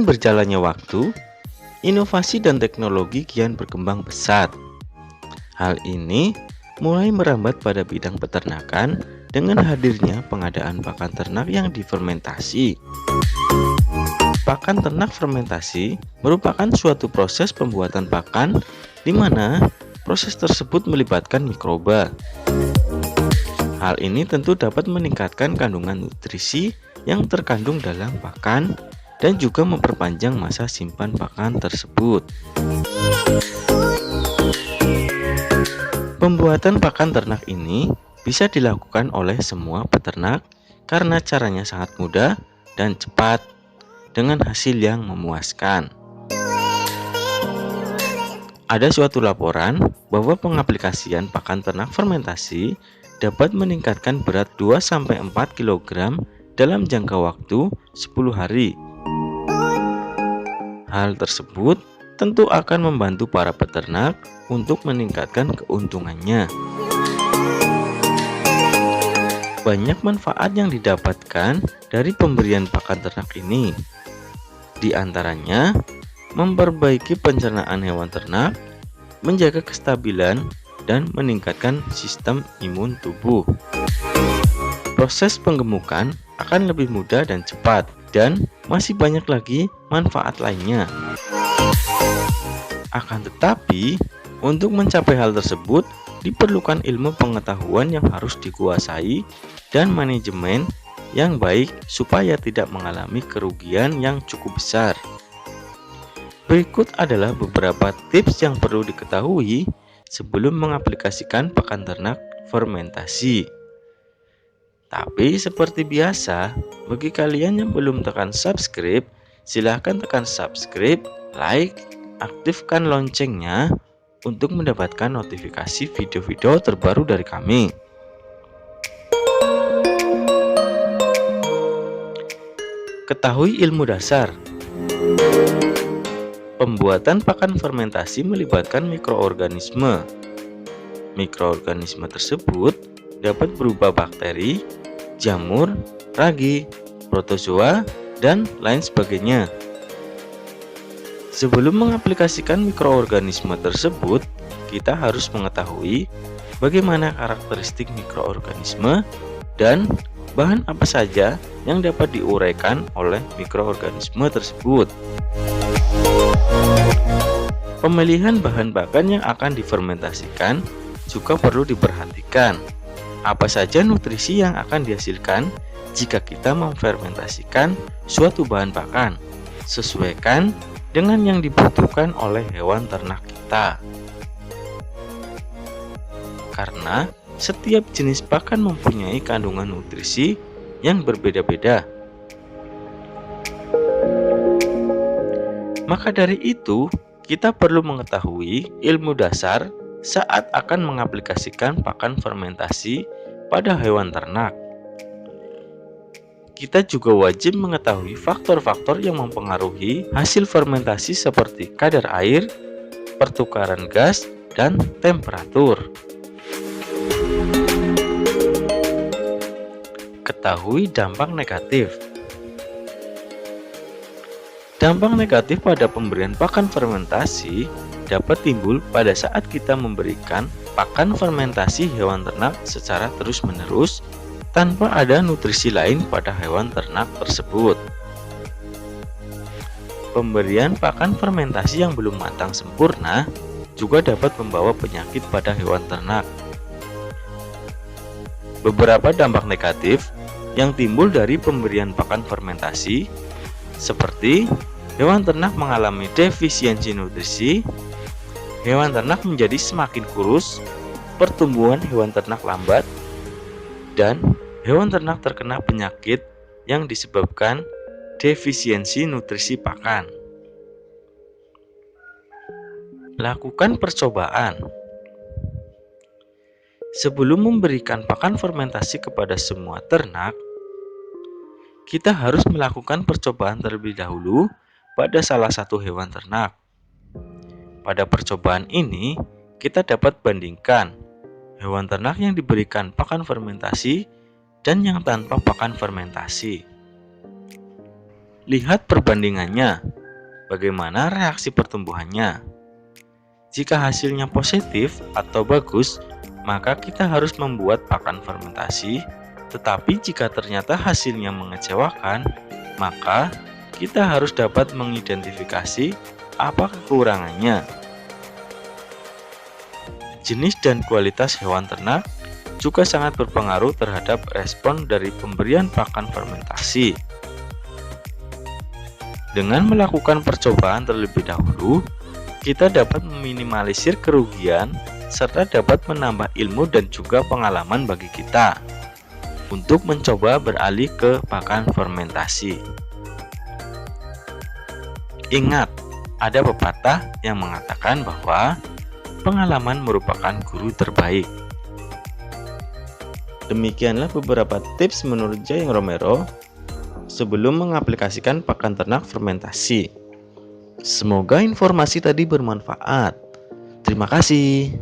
Seiring berjalannya waktu, inovasi dan teknologi kian berkembang pesat. Hal ini mulai merambat pada bidang peternakan dengan hadirnya pengadaan pakan ternak yang difermentasi. Pakan ternak fermentasi merupakan suatu proses pembuatan pakan di mana proses tersebut melibatkan mikroba. Hal ini tentu dapat meningkatkan kandungan nutrisi yang terkandung dalam pakan dan juga memperpanjang masa simpan pakan tersebut. Pembuatan pakan ternak ini bisa dilakukan oleh semua peternak karena caranya sangat mudah dan cepat dengan hasil yang memuaskan. Ada suatu laporan bahwa pengaplikasian pakan ternak fermentasi dapat meningkatkan berat 2-4 kg dalam jangka waktu 10 hari. Hal tersebut tentu akan membantu para peternak untuk meningkatkan keuntungannya. Banyak manfaat yang didapatkan dari pemberian pakan ternak ini. Di antaranya, memperbaiki pencernaan hewan ternak, menjaga kestabilan, dan meningkatkan sistem imun tubuh. Proses penggemukan akan lebih mudah dan cepat, dan masih banyak lagi manfaat lainnya. Akan tetapi, untuk mencapai hal tersebut diperlukan ilmu pengetahuan yang harus dikuasai dan manajemen yang baik supaya tidak mengalami kerugian yang cukup besar. Berikut adalah beberapa tips yang perlu diketahui sebelum mengaplikasikan pakan ternak fermentasi. Tapi seperti biasa, bagi kalian yang belum tekan subscribe, silahkan tekan subscribe, like, aktifkan loncengnya untuk mendapatkan notifikasi video-video terbaru dari kami. Ketahui ilmu dasar. Pembuatan pakan fermentasi melibatkan mikroorganisme. Mikroorganisme tersebut dapat berupa bakteri, jamur, ragi, protozoa, dan lain sebagainya. Sebelum mengaplikasikan mikroorganisme tersebut, kita harus mengetahui bagaimana karakteristik mikroorganisme dan bahan apa saja yang dapat diuraikan oleh mikroorganisme tersebut. Pemilihan bahan pakan yang akan difermentasikan juga perlu diperhatikan. Apa saja nutrisi yang akan dihasilkan jika kita memfermentasikan suatu bahan pakan? Sesuaikan dengan yang dibutuhkan oleh hewan ternak kita. Karena setiap jenis pakan mempunyai kandungan nutrisi yang berbeda-beda. Maka dari itu, kita perlu mengetahui ilmu dasar saat akan mengaplikasikan pakan fermentasi pada hewan ternak. Kita juga wajib mengetahui faktor-faktor yang mempengaruhi hasil fermentasi seperti kadar air, pertukaran gas, dan temperatur. Ketahui dampak negatif. Dampak negatif pada pemberian pakan fermentasi dapat timbul pada saat kita memberikan pakan fermentasi hewan ternak secara terus-menerus tanpa ada nutrisi lain pada hewan ternak tersebut. Pemberian pakan fermentasi yang belum matang sempurna juga dapat membawa penyakit pada hewan ternak. Beberapa dampak negatif yang timbul dari pemberian pakan fermentasi seperti hewan ternak mengalami defisiensi nutrisi, hewan ternak menjadi semakin kurus, pertumbuhan hewan ternak lambat, dan hewan ternak terkena penyakit yang disebabkan defisiensi nutrisi pakan. Lakukan percobaan. Sebelum memberikan pakan fermentasi kepada semua ternak, kita harus melakukan percobaan terlebih dahulu pada salah satu hewan ternak. Pada percobaan ini, kita dapat bandingkan hewan ternak yang diberikan pakan fermentasi dan yang tanpa pakan fermentasi. Lihat perbandingannya, bagaimana reaksi pertumbuhannya. Jika hasilnya positif atau bagus, maka kita harus membuat pakan fermentasi. Tetapi jika ternyata hasilnya mengecewakan, maka kita harus dapat mengidentifikasi apa kekurangannya. Jenis dan kualitas hewan ternak juga sangat berpengaruh terhadap respon dari pemberian pakan fermentasi. Dengan melakukan percobaan terlebih dahulu, kita dapat meminimalisir kerugian serta dapat menambah ilmu dan juga pengalaman bagi kita untuk mencoba beralih ke pakan fermentasi. Ingat, ada pepatah yang mengatakan bahwa pengalaman merupakan guru terbaik. Demikianlah beberapa tips menurut Jayeng Romero sebelum mengaplikasikan pakan ternak fermentasi. Semoga informasi tadi bermanfaat. Terima kasih.